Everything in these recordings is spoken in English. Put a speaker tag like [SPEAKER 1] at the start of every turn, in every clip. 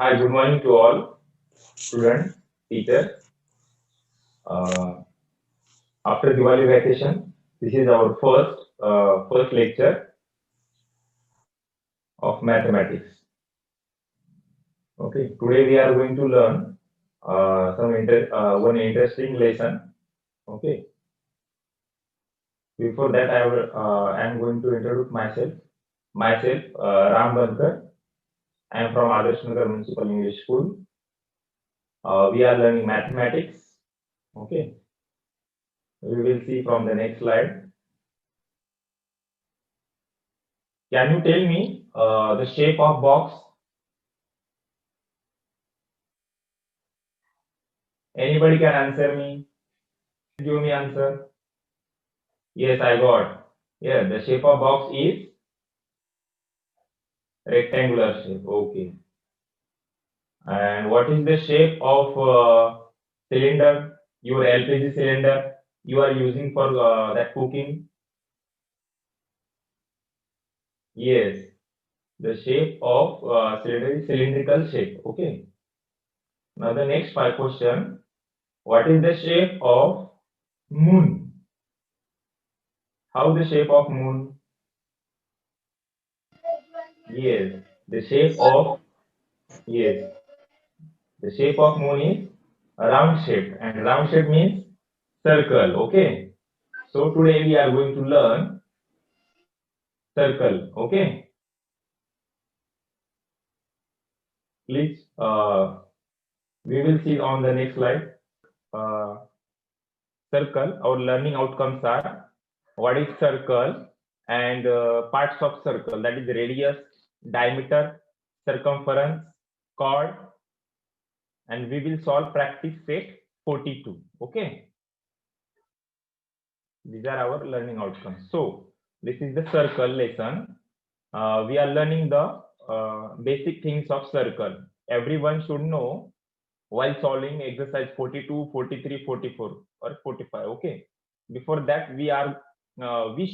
[SPEAKER 1] Hi, good morning to all students, teachers. Uh, After Diwali vacation, this is our first lecture of mathematics. Okay, today we are going to learn one interesting lesson. Okay, before that I am going to introduce myself. Myself, Ram Bankar. I am from Adarsh Nagar Municipal English School. We are learning mathematics. Okay, we will see from the next slide. Can you tell me the shape of box? Anybody can answer me? Give me answer. Yes, I got. Yeah, the shape of box is rectangular shape. Okay. And what is the shape of cylinder? Your LPG cylinder you are using for that cooking? Yes, the shape of cylinder is cylindrical shape. Okay. Now the next five question. What is the shape of moon? How the shape of moon? Yes, the shape of yes, the shape of moon is a round shape, and round shape means circle. Okay. So today we are going to learn circle. Okay. Please, we will see on the next slide. Uh, Circle. Our learning outcomes are what is circle and parts of circle. That is radius, diameter, circumference, chord, and we will solve practice set 42. Okay. These are our learning outcomes. So this is the circle lesson. We are learning the basic things of circle. Everyone should know while solving exercise 42, 43, 44 or 45. Okay. Before that, we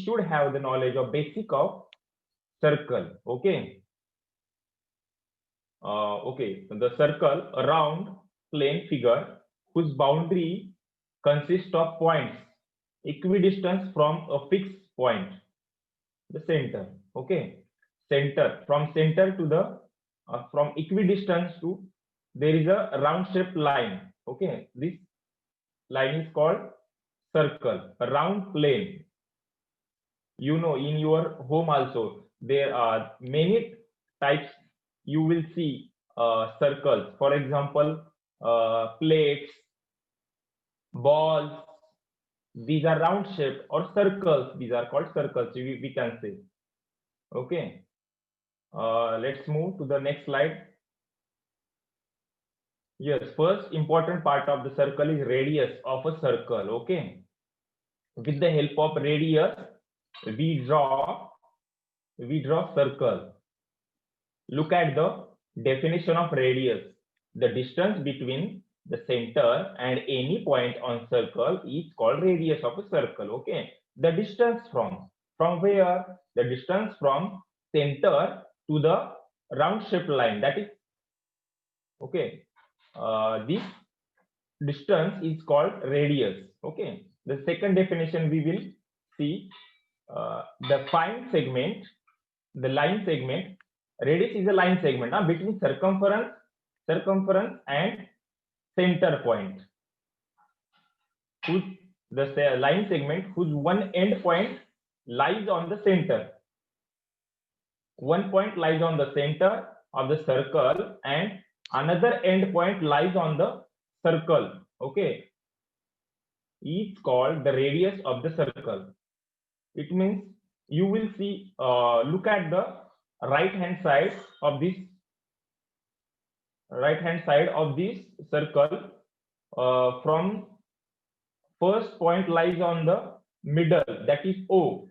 [SPEAKER 1] should have the knowledge of basic of circle. Okay. Okay. The circle, a round plane figure whose boundary consists of points equidistant from a fixed point, the center. Okay, center, from center to the from equidistance to there is a round shaped line. Okay, this line is called circle, a round plane. You know, in your home also there are many types. You will see circles, for example, plates, balls. These are round shape or circles. These are called circles, we can say. Okay. Let's move to the next slide. Yes, first important part of the circle is radius of a circle. Okay. With the help of radius, we draw circle. Look at the definition of radius. The distance between the center and any point on circle is called radius of a circle. Okay. The distance from where? The distance from center to the round shaped line, that is okay. This distance is called radius. Okay. The second definition we will see, the fine segment, the line segment. Radius is a line segment between circumference and center point. Whose the line segment whose one end point lies on the center. One point lies on the center of the circle and another end point lies on the circle. Okay, is called the radius of the circle. It means you will see, look at the right hand side of this circle. From first point lies on the middle, that is O,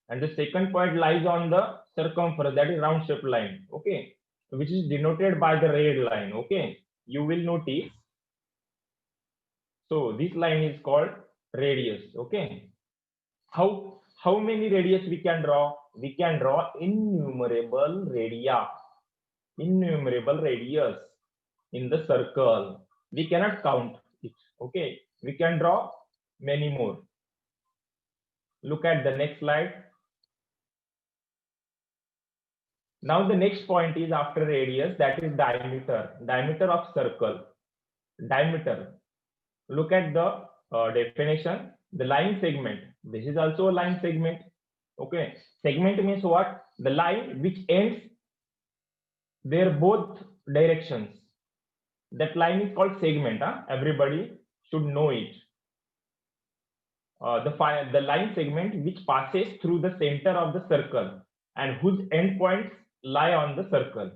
[SPEAKER 1] and the second point lies on the circumference, that is round shaped line. Okay, which is denoted by the red line. Okay, you will notice. So this line is called radius. Okay, how many radius we can draw? We can draw innumerable radius. in the circle. We cannot count it. Okay, we can draw many more. Look at the next slide. Now the next point is after radius, that is diameter. Diameter of circle. Diameter. Look at the definition. The line segment. This is also a line segment. Okay. Segment means what? The line which ends their both directions. That line is called segment. Everybody should know it. The line segment which passes through the center of the circle and whose endpoints lie on the circle.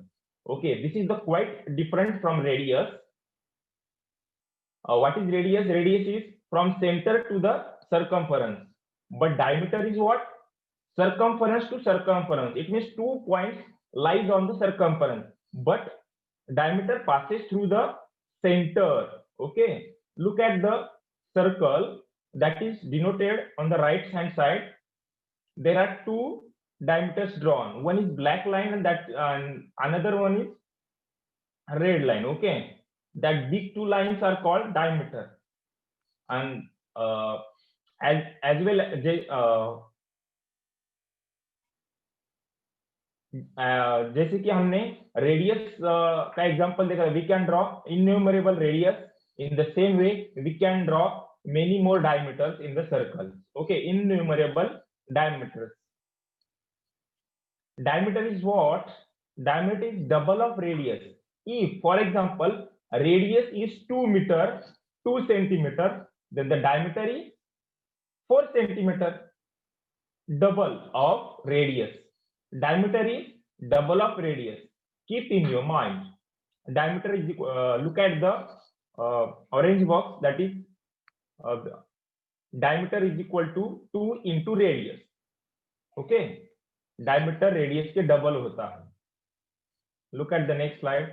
[SPEAKER 1] Okay, this is the quite different from radius. What is radius? Radius is from center to the circumference. But diameter is what? Circumference to circumference. It means 2 points lies on the circumference. But diameter passes through the center. Okay. Look at the circle that is denoted on the right hand side. There are 2 diameters drawn. One is black line and another one is red line. Okay. That big 2 lines are called diameter. And as well जैसे कि हमने radius का example देखा, we can draw innumerable radius. In the same way we can draw many more diameters in the circle. Okay, innumerable diameters. Diameter is what? Diameter is double of radius. If, for example, radius is 2 meter, 2 centimeter, then the diameter is 4 centimeter. Double of radius. Diameter is double of radius. Keep in your mind. Diameter is look at the orange box, that is diameter is equal to 2 into radius. Okay, diameter radius के double होता है. Look at the next slide.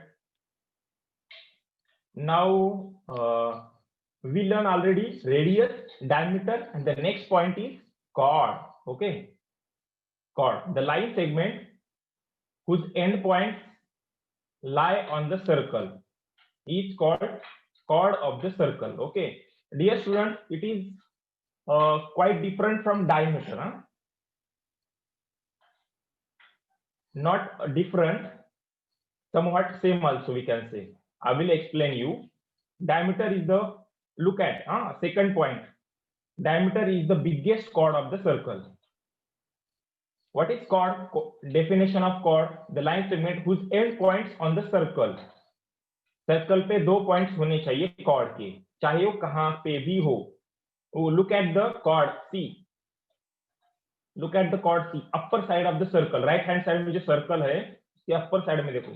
[SPEAKER 1] Now we learn already radius, diameter, and the next point is chord. Okay, chord, the line segment whose end points lie on the circle is called chord of the circle. Okay, dear students, it is quite different from diameter. Not different, somewhat same also we can say. I will explain you. Diameter is the, look at second point. Diameter is the biggest chord of the circle. What is chord? Definition of chord: the line segment whose end points on the circle. Circle पे 2 points होने चाहिए chord के, चाहे वो कहां पे भी हो. Look at the chord C. Look at the chord C, upper side of the circle. Right hand side में जो सर्कल है उसके अपर साइड में देखो.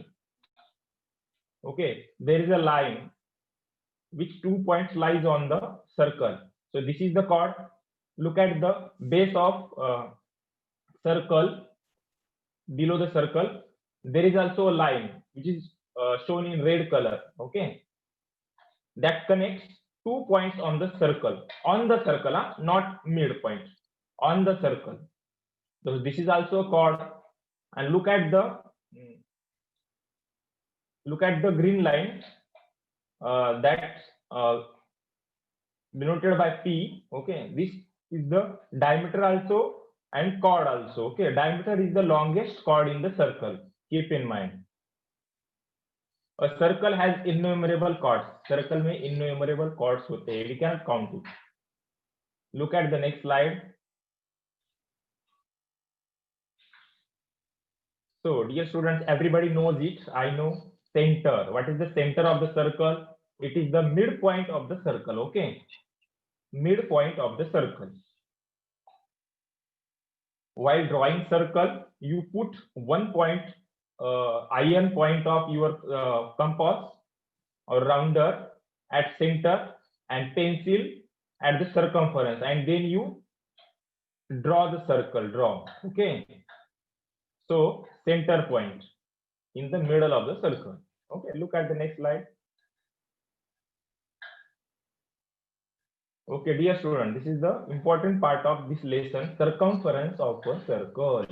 [SPEAKER 1] Okay, there is a line which 2 points lies on the circle. So this is the chord. Look at the base of circle. Below the circle there is also a line which is shown in red color. Okay, that connects 2 points on the circle. On the circle, not midpoint. On the circle. So this is also a chord. And look at the green line that denoted by P. Okay, this is the diameter also and chord also. Okay, diameter is the longest chord in the circle. Keep in mind. A circle has innumerable chords. Circle में innumerable chords होते हैं. We cannot count it. Look at the next slide. So, dear students, everybody knows it. I know. Center. What is the center of the circle? It is the midpoint of the circle. Okay, midpoint of the circle. While drawing circle, you put 1 point, iron point of your compass or rounder at center and pencil at the circumference, and then you draw the circle. Draw. Okay, so center point in the middle of the circle. Okay, look at the next slide. Okay, dear student, this is the important part of this lesson, circumference of a circle.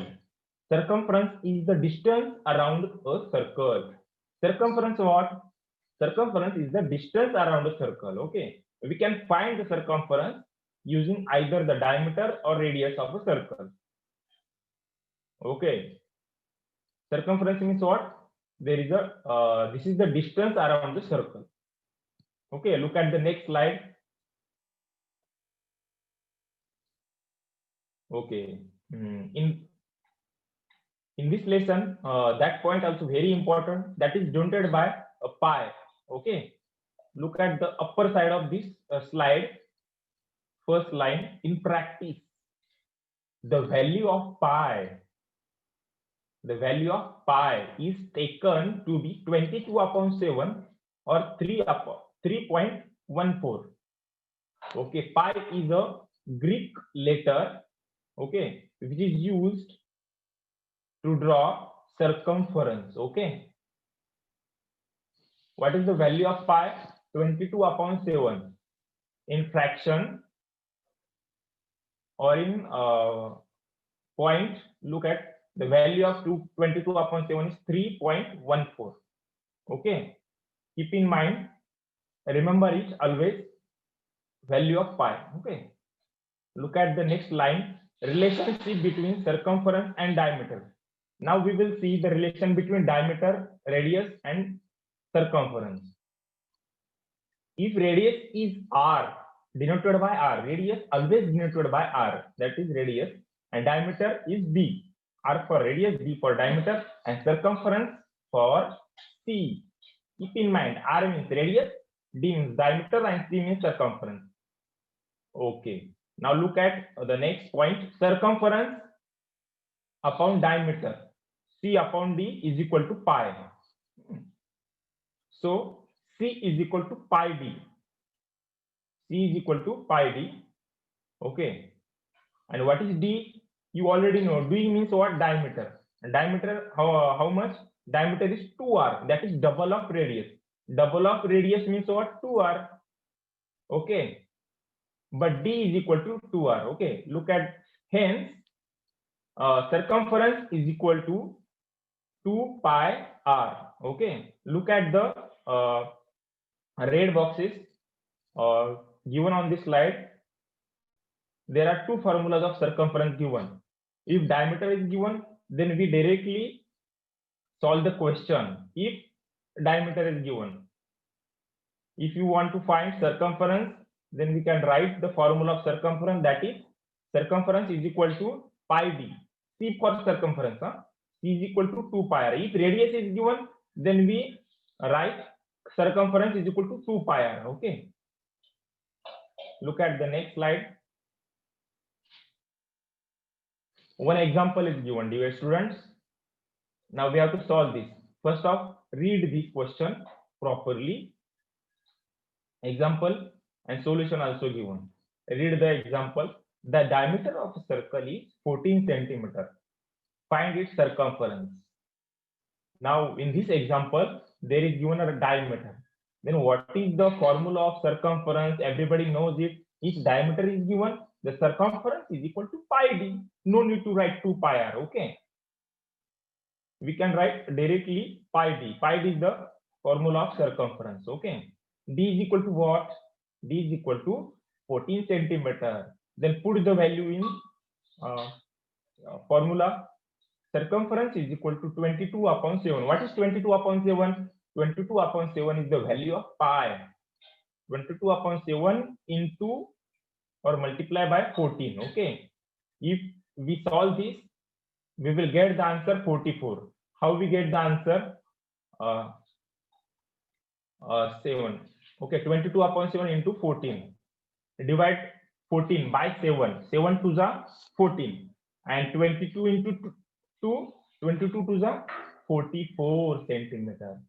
[SPEAKER 1] Circumference is the distance around a circle. Circumference what? Circumference is the distance around a circle. Okay, we can find the circumference using either the diameter or radius of a circle. Okay, circumference means what? There is a this is the distance around the circle. Okay, look at the next slide. Okay, in this lesson, that point also very important, that is denoted by a pi. Okay, look at the upper side of this slide. First line, in practice, the value of pi is taken to be 22/7 or 3.14. Okay, pi is a Greek letter, okay, which is used to draw circumference. Okay, what is the value of pi? 22/7 in fraction or in point. Look at the value of 22/7 is 3.14. Okay, keep in mind, remember it always, value of pi. Okay, look at the next line, relationship between circumference and diameter. Now we will see the relation between diameter, radius and circumference. If radius is r, denoted by r, radius always denoted by r, that is radius, and diameter is d, r for radius, d for diameter, and circumference for c. Keep in mind, r means radius, d means diameter, and c means circumference. Okay, now look at the next point, circumference upon diameter, c upon d is equal to pi. So c is equal to pi d. C is equal to pi d. Okay, and what is d? You already know. D means what? Diameter. And diameter, how much? Diameter is 2r. That is double of radius. Double of radius means what? 2r. Okay, but d is equal to 2r. Okay, look at, hence circumference is equal to 2 pi r. Okay, look at the red boxes given on this slide. There are two formulas of circumference given. If diameter is given, then we directly solve the question if diameter is given. If you want to find circumference, then we can write the formula of circumference, that is circumference is equal to pi d. C for circumference, C is equal to 2 pi r. If radius is given, then we write circumference is equal to 2 pi r. Okay, look at the next slide. One example is given, dear students. Now we have to solve this. First off, read this question properly. Example and solution also given. Read the example. The diameter of a circle is 14 centimeter. Find its circumference. Now in this example, there is given a diameter. Then what is the formula of circumference? Everybody knows it. If diameter is given, the circumference is equal to pi d. No need to write 2 pi r. Okay, we can write directly pi d. Pi d is the formula of circumference. Okay, d is equal to what? D is equal to 14 centimeter. Then put the value in formula. Circumference is equal to 22/7. What is 22/7? 22/7 is the value of pi. 22/7 into or multiply by 14. Okay, if we solve this, we will get the answer 44. How we get the answer? 7. Okay, 22/7 into 14. Divide 14 by 7. 7 to the 14, and 22 into 2. 22 to the 44 centimeter.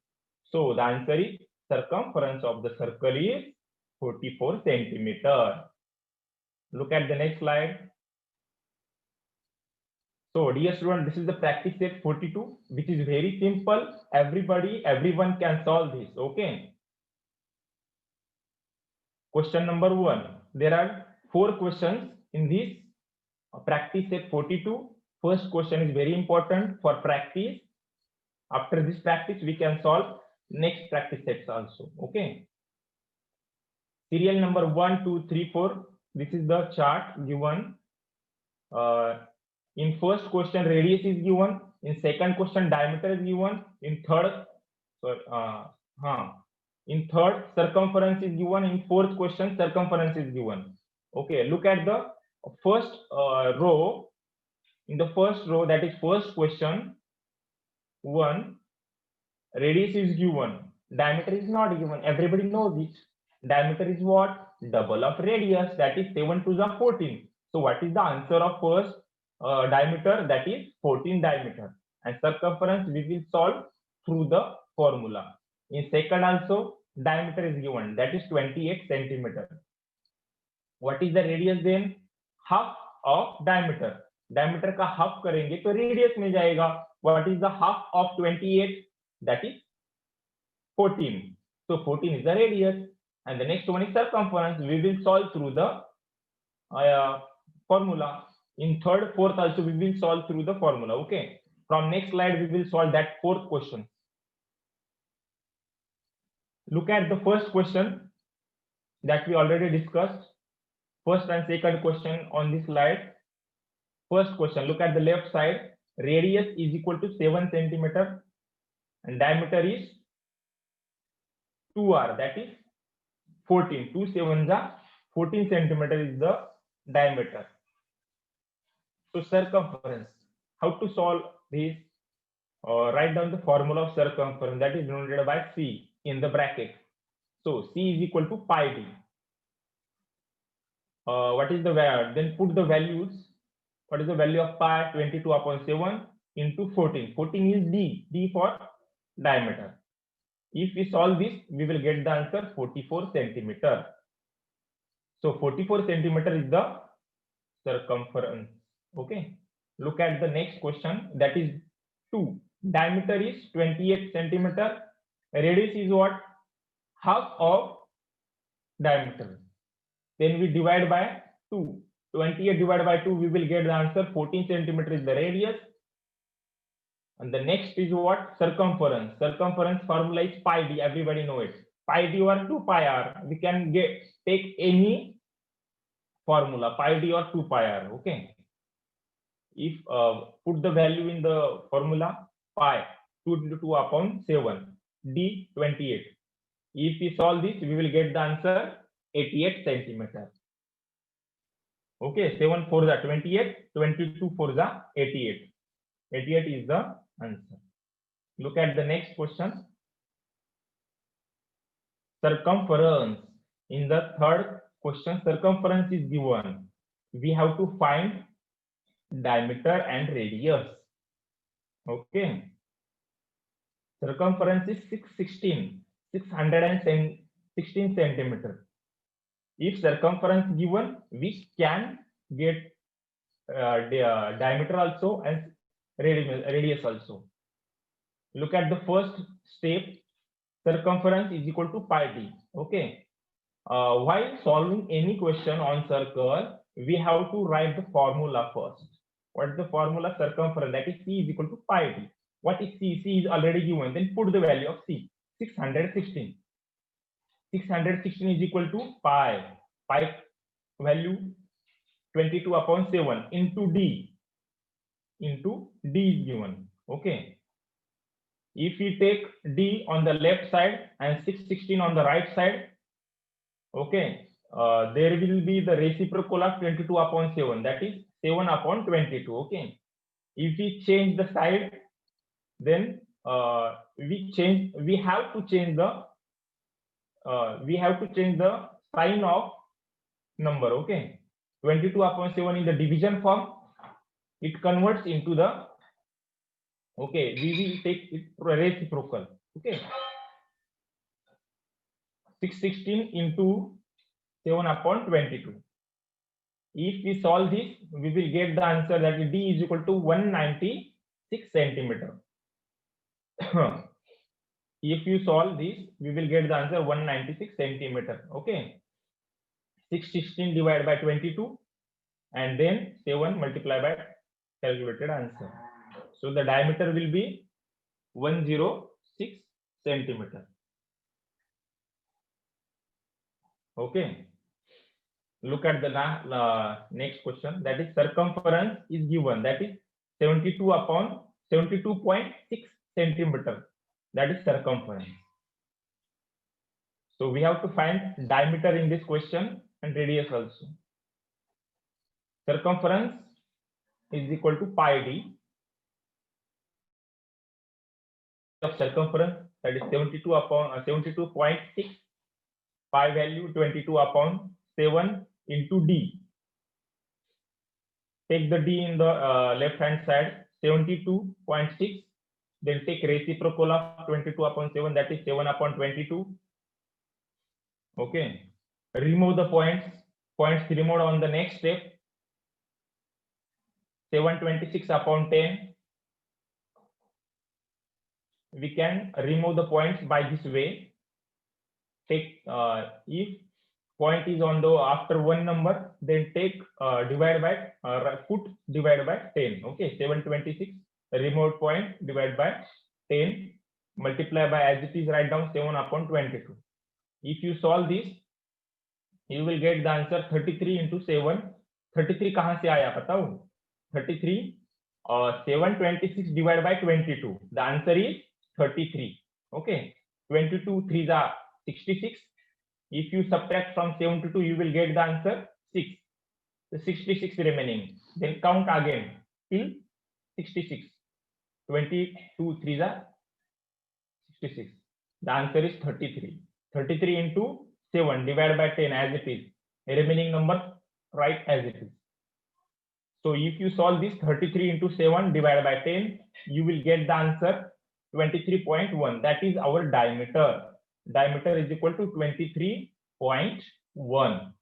[SPEAKER 1] So the answer is circumference of the circle is 44 centimeter. Look at the next slide. So dear student, this is the practice set 42, which is very simple. Everyone can solve this. Okay. Question number 1. There are 4 questions in this practice set 42. First question is very important for practice. After this practice, we can solve next practice sets also. Okay. Serial number 1, 2, 3, 4. This is the chart given. In first question, radius is given. In second question, diameter is given. In third, in third, circumference is given. In fourth question, circumference is given. Okay, look at the first row. In the first row, that is first question, 1, radius is given. Diameter is not given. Everybody knows it. Diameter is what? Double of radius. That is 7 to the 14. So what is the answer of first diameter? That is 14 diameter. And circumference we will solve through the formula. In second also, diameter is given. That is 28 centimeter. What is the radius then? Half of diameter. Diameter का half करेंगे तो radius में जाएगा. What is the half of 28? That is 14. So 14 is the radius. And the next one is circumference. We will solve through the formula. In third, fourth also we will solve through the formula. Okay. From next slide we will solve that fourth question. Look at the first question that we already discussed. First and second question on this slide. First question, look at the left side. Radius is equal to 7 centimeter and diameter is 2r, that is 14. 2 7s are 14 centimeter is the diameter. So circumference, how to solve this? Write down the formula of circumference, that is denoted by C in the bracket. So C is equal to pi d. What is the value? Then put the values. What is the value of pi? 22 upon 7 into 14. 14 is d for diameter. If we solve this, we will get the answer 44 centimeter. So 44 centimeter is the circumference. Okay. Look at the next question. That is 2. Diameter is 28 centimeter. Radius is what? Half of diameter. Then we divide by 2. 28 divided by 2, we will get the answer 14 centimeter is the radius. And the next is what? Circumference. Circumference formula is pi d. Everybody know it. Pi d or 2 pi r. We can take any formula, pi d or 2 pi r. Okay. If put the value in the formula, pi 2 into 2 upon 7, d 28. If we solve this, we will get the answer 88 centimeter. Okay, 7 4 is 28, 22 4 is 88. 88 is the answer. Look at the next question. Circumference. In the third question, circumference is given. We have to find diameter and radius. Okay. Circumference is 616 centimeter. If circumference given, we can get diameter also and radius also. Look at the first step. Circumference is equal to pi d. Okay. While solving any question on circle, we have to write the formula first. What is the formula? Circumference, that is C is equal to pi d. What is C? C is already given. Then put the value of C. 616. 616 is equal to pi. Pi value 22 upon 7 into d. Into d is given. Okay. If we take d on the left side and 616 on the right side, okay, there will be the reciprocal of 22 upon 7. That is 7 upon 22. Okay. If we change the side, then we have to change the sign of number. Okay. 22 upon 7 in the division form, it converts into the, okay, we will take it reciprocal. Okay. 616 into 7 upon 22. If we solve this, we will get the answer that d is equal to 196 centimeter. If you solve this, we will get the answer 196 centimeter. Okay. 616 divided by 22 and then 7 multiplied by calculated answer. So the diameter will be 106 centimeter. Okay. Look at the next question. That is circumference is given. That is 72/72.6 centimeter. That is circumference. So we have to find diameter in this question and radius also. Circumference is equal to pi d of circumference, that is 72/72.6, pi value 22/7 into d. Take the d in the left hand side, 72.6, then take reciprocal of 22/7, that is 7/22. Okay, remove the points removed on the next step. 726/10. We can remove the points by this way. Take if point is on the after one number, then take divide by put divided by 10. Okay, 726 removed point divided by 10, multiply by, as it is, write down 7/22. If you solve this, you will get the answer 33 into 7. 33 कहाँ से आया बताओ? 33 726 divided by 22. The answer is 33. Okay, 22 3s are 66. If you subtract from 72, you will get the answer 6. The 66 remaining. Then count again till 66. 22 3s are 66. The answer is 33. 33 into 7 divided by 10 as it is. The remaining number write as it is. So if you solve this 33 into 7 divided by 10, you will get the answer 23.1. That is our diameter. Diameter is equal to 23.1.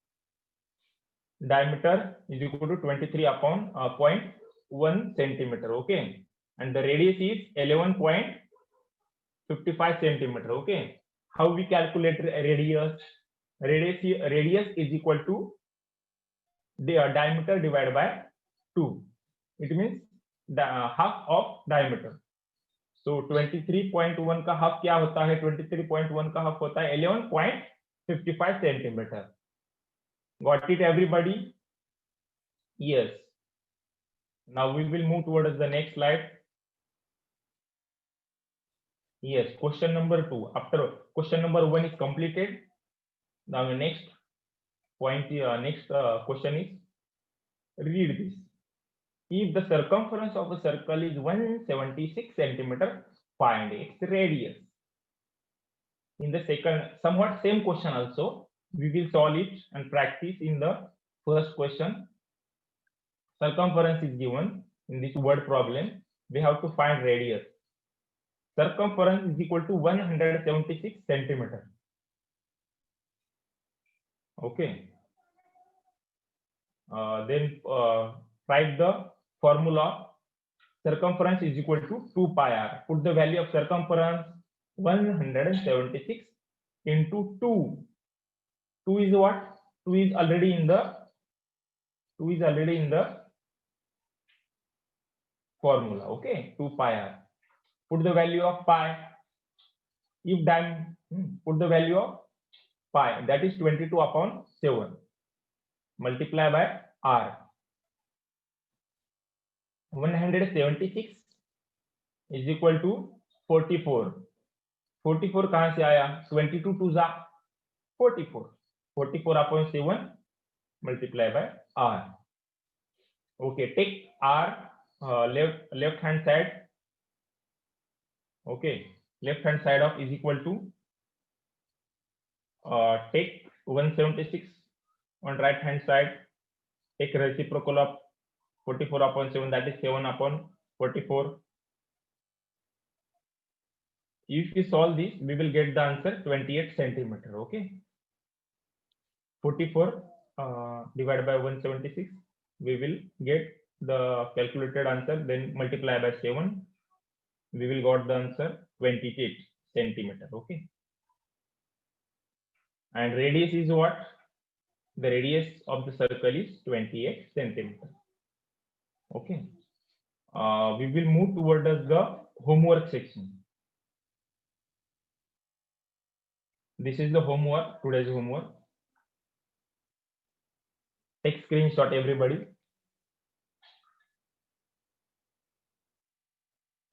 [SPEAKER 1] Diameter is equal to 23/0.1 centimeter. Okay, and the radius is 11.55 centimeter. Okay, how we calculate radius? Radius is equal to the diameter divided by 2. It means the half of diameter. So 23.1 का half क्या होता है? 23.1 का half होता है 11.55 centimeter. Got it, everybody? Yes. Now we will move towards the next slide. Yes, question number 2. After question number 1 is completed, now the next point, next question is, read this. If the circumference of a circle is 176 centimeter, find its radius. In the second, somewhat same question also, we will solve it and practice in the first question. Circumference is given in this word problem. We have to find radius. Circumference is equal to 176 centimeter. Okay. Then write the formula. Circumference is equal to 2 pi r. Put the value of circumference 176 into 2. 2 is what? 2 is already in the formula. Okay, 2 pi r. Put the value of pi. If put the value of pi, that is 22/7. Multiply by r. 176 is equal to 44. 44 कहां से आया? 22 2s are 44. 44/7 multiply by r. Okay, take r left hand side. Okay, left hand side of is equal to take 176 on right hand side. Take reciprocal of 44/7, that is 7/44. If we solve this, we will get the answer 28 centimeter. Okay, 44 divided by 176, we will get the calculated answer, then multiply by 7, we will got the answer 28 centimeter. Okay, and radius is what? The radius of the circle is 28 centimeter. Okay, we will move towards the homework section. This is the homework, today's homework. Take screenshot, everybody.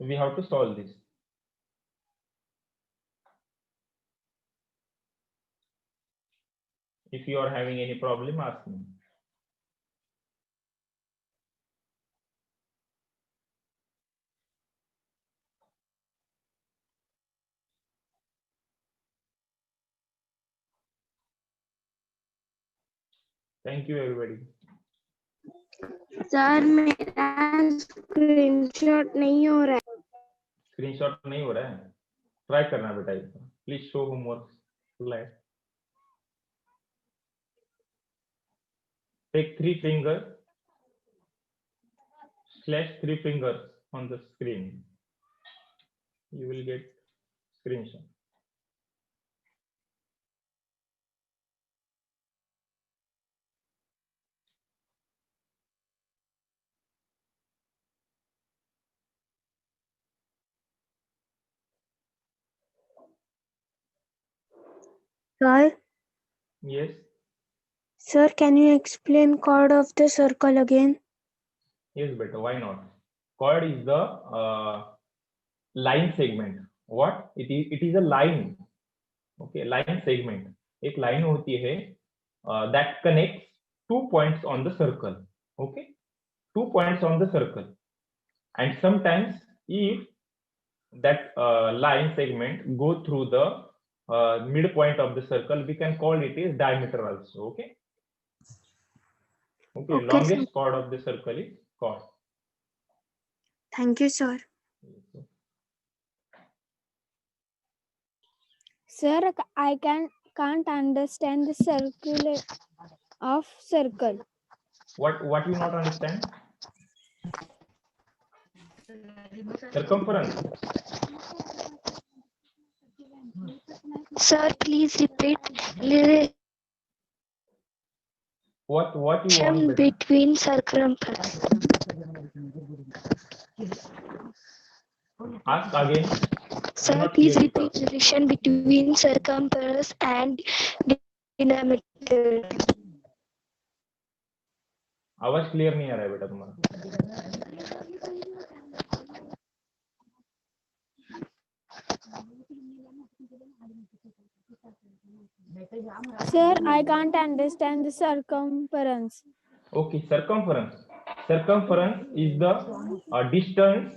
[SPEAKER 1] We have to solve this. If you are having any problem, ask me. Thank you, everybody.
[SPEAKER 2] Sir मेरा screenshot नहीं हो रहा है.
[SPEAKER 1] Screenshot नहीं हो रहा है, try करना बेटा इसका. Please show homework slide. Take 3 fingers, slash 3 fingers on the screen. You will get screenshot.
[SPEAKER 2] Sir,
[SPEAKER 1] Yes.
[SPEAKER 2] sir, can you explain chord of the circle again?
[SPEAKER 1] Yes, beta. Why not? Chord is the line segment. What? It is a line. Okay, line segment. एक line होती है that connects 2 points on the circle. Okay, 2 points on the circle. And sometimes if that line segment go through the midpoint of the circle, we can call it as diameter also. Okay. Okay. Longest chord of the circle is chord.
[SPEAKER 2] Thank you, sir. Sir, I can't understand the circle of circle.
[SPEAKER 1] What you not understand? Circumference.
[SPEAKER 2] Sir, please repeat.
[SPEAKER 1] What you want?
[SPEAKER 2] Between circumference.
[SPEAKER 1] Ask again.
[SPEAKER 2] Sir, please repeat the relation between circumference and diameter.
[SPEAKER 1] आवाज clear नहीं आ रहा है बेटा तुम्हारा.
[SPEAKER 2] Sir, I can't understand the circumference.
[SPEAKER 1] Okay, circumference. Circumference is the distance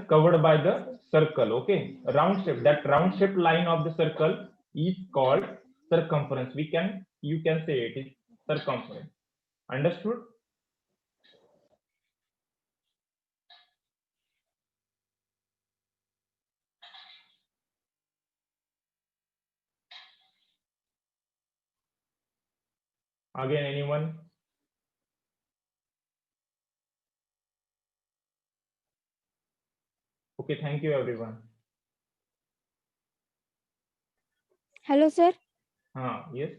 [SPEAKER 1] covered by the circle. Okay, round shape. That round shaped line of the circle is called circumference. You can say it is circumference. Understood? Again, anyone? Okay, thank you everyone.
[SPEAKER 2] Hello, sir.
[SPEAKER 1] Yes.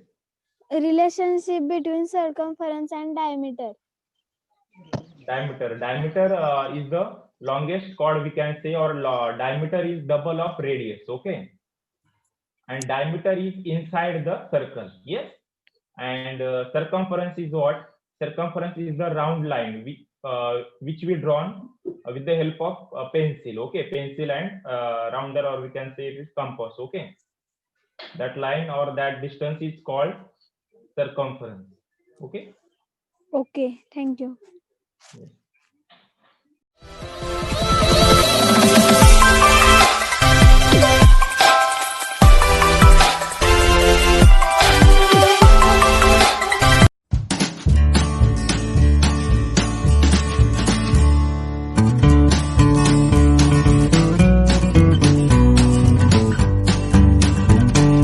[SPEAKER 2] Relationship between circumference and diameter.
[SPEAKER 1] Diameter is the longest chord, we can say, or diameter is double of radius. Okay, and diameter is inside the circle. Yes, and circumference is what? Circumference is the round line which we drawn with the help of pencil. Okay, pencil and rounder, or we can say it is compass. Okay, that line or that distance is called circumference. Okay.
[SPEAKER 2] Okay, thank you.
[SPEAKER 1] Yes.